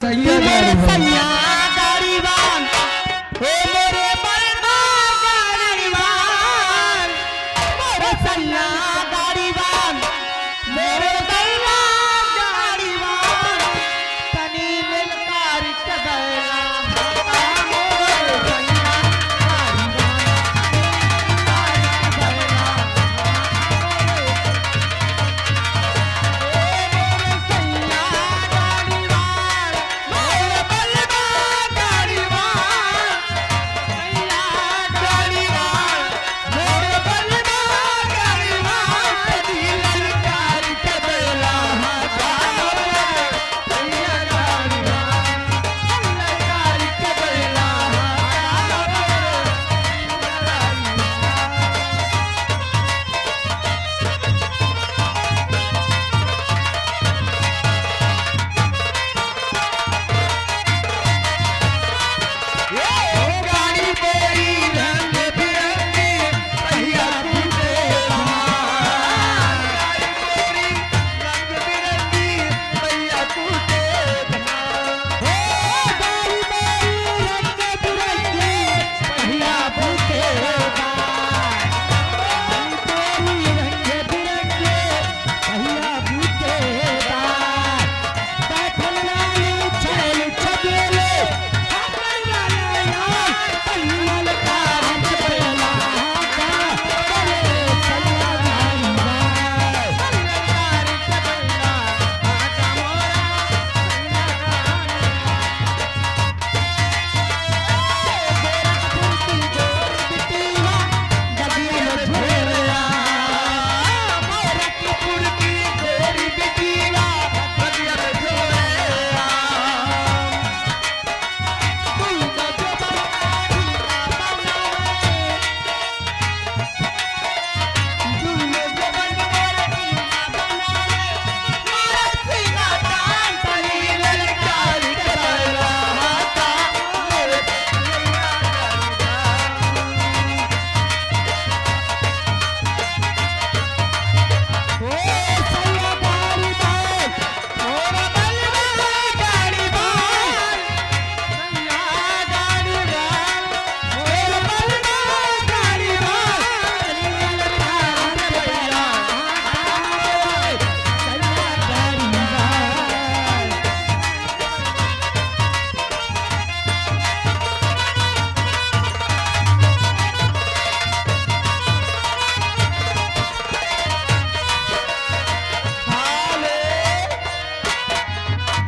मेरे सैया गाड़ीवान हे मेरे बलमा गाड़ीवान मेरे सैया गाड़ीवान मेरे सैया गाड़ीवान तनी ललकार के बैला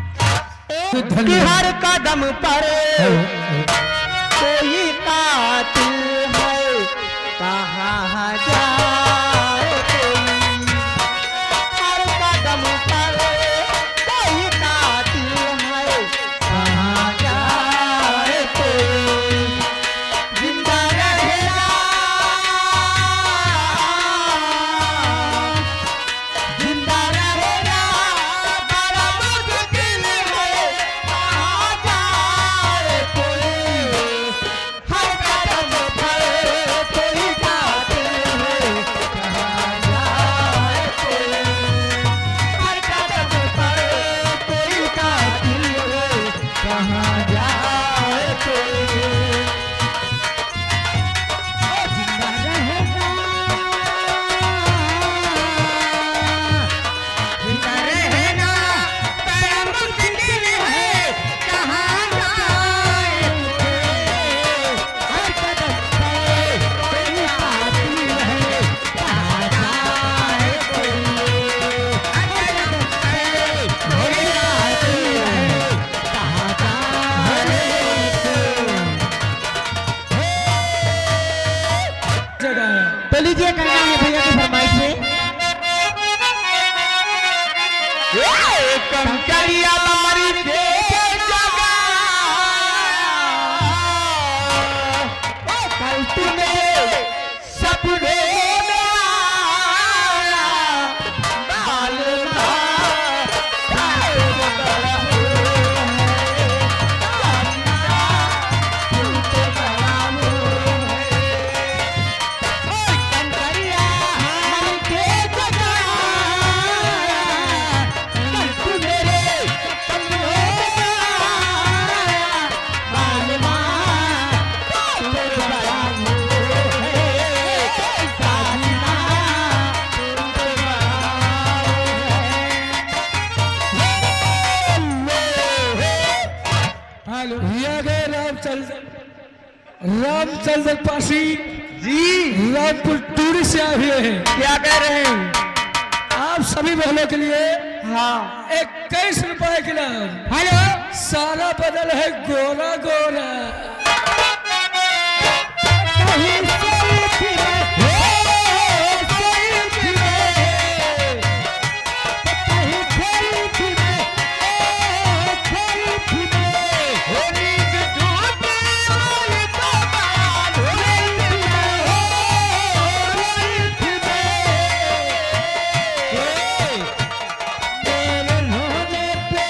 कि हर कदम पर कोई कातिल है कहाँ जाए कोई हर कदम पर कोई कातिल है कहाँ जाए कोई जिंदा रहेगा जिंदा रहेगा बड़ा मुश्किल है कहाँ जाए कोई हर कदम पर कोई कातिल है कहाँ जाए कोई हर कदम पर कोई कातिल है कहाँ जाए कोई जिंदा रहेगा जिंदा रहेगा बड़ा मुश्किल है कहाँ जाए हर कदम पर कोई कातिल है कहाँ जाए हर कदम पर कोई कातिल है कहाँ जाए हेलो भैया गए रामचंद्र पासी जी रामपुर टूरी से आए हुए हैं। क्या कह रहे हैं? आप सभी बहनों के लिए हाँ 21 रुपए के नाम हेलो सारा बदल है गोरा गोरा। कहीं कोई फिरे, हो, कोई फिरे, कहीं कोई फिरे, कोई फिरे, हो नींद टूटे और तो बात कोई फिरे, कोई फिरे, मेरे रोने पे